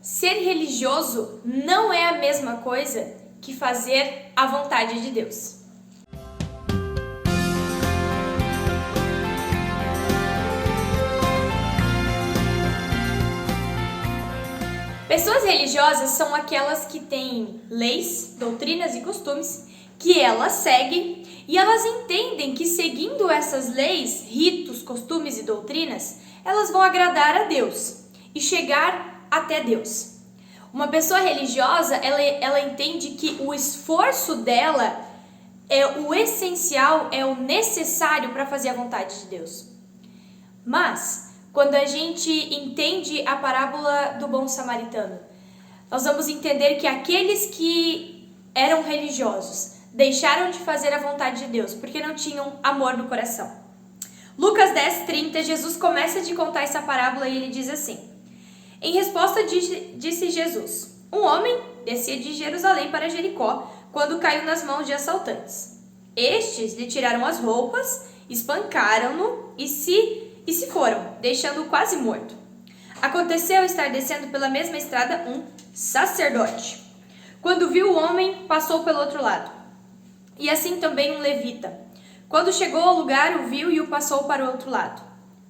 Ser religioso não é a mesma coisa que fazer a vontade de Deus. Pessoas religiosas são aquelas que têm leis, doutrinas e costumes que elas seguem e elas entendem que seguindo essas leis, ritos, costumes e doutrinas, elas vão agradar a Deus e chegar até Deus. Uma pessoa religiosa, ela entende que o esforço dela é o essencial, é o necessário para fazer a vontade de Deus. Mas quando a gente entende a parábola do bom samaritano, nós vamos entender que aqueles que eram religiosos deixaram de fazer a vontade de Deus porque não tinham amor no coração. Lucas 10:30, Jesus começa de contar essa parábola e ele diz assim: em resposta disse Jesus: um homem descia de Jerusalém para Jericó quando caiu nas mãos de assaltantes. Estes lhe tiraram as roupas, espancaram-no e se foram, deixando-o quase morto. Aconteceu estar descendo pela mesma estrada um sacerdote. Quando viu o homem, passou pelo outro lado. E assim também um levita. Quando chegou ao lugar, o viu e o passou para o outro lado.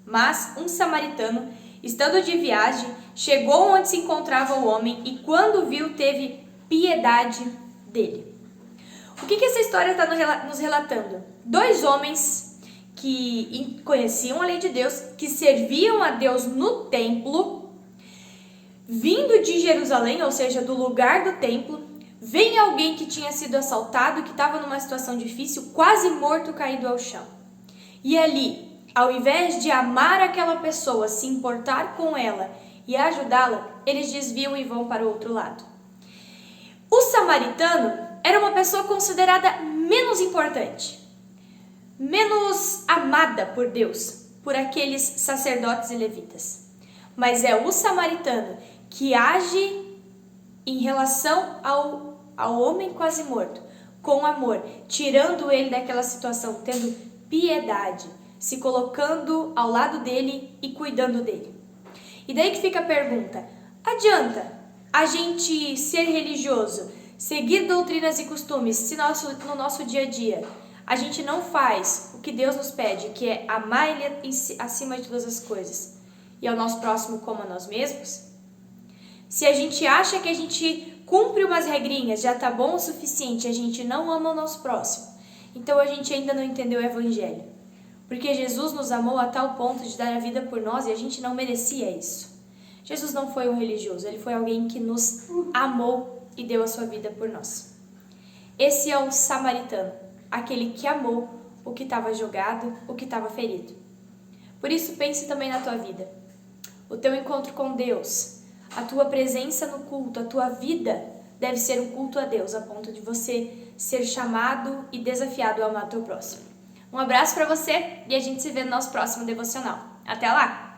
Mas um samaritano, estando de viagem, chegou onde se encontrava o homem e quando viu, teve piedade dele. O que essa história está nos relatando? Dois homens que conheciam a lei de Deus, que serviam a Deus no templo, vindo de Jerusalém, ou seja, do lugar do templo, vem alguém que tinha sido assaltado, que estava numa situação difícil, quase morto, caído ao chão. E ali, ao invés de amar aquela pessoa, se importar com ela e ajudá-la, eles desviam e vão para o outro lado. O samaritano era uma pessoa considerada menos importante, menos amada por Deus, por aqueles sacerdotes e levitas. Mas é o samaritano que age em relação ao homem quase morto, com amor, tirando ele daquela situação, tendo piedade, se colocando ao lado dele e cuidando dele. E daí que fica a pergunta: adianta a gente ser religioso, seguir doutrinas e costumes, se no nosso dia a dia a gente não faz o que Deus nos pede, que é amar Ele acima de todas as coisas e ao nosso próximo como a nós mesmos? Se a gente acha que a gente cumpre umas regrinhas, já tá bom o suficiente, a gente não ama o nosso próximo, então a gente ainda não entendeu o Evangelho. Porque Jesus nos amou a tal ponto de dar a vida por nós e a gente não merecia isso. Jesus não foi um religioso, ele foi alguém que nos amou e deu a sua vida por nós. Esse é o samaritano, aquele que amou o que estava jogado, o que estava ferido. Por isso, pense também na tua vida. O teu encontro com Deus, a tua presença no culto, a tua vida deve ser um culto a Deus, a ponto de você ser chamado e desafiado a amar o teu próximo. Um abraço para você e a gente se vê no nosso próximo devocional. Até lá!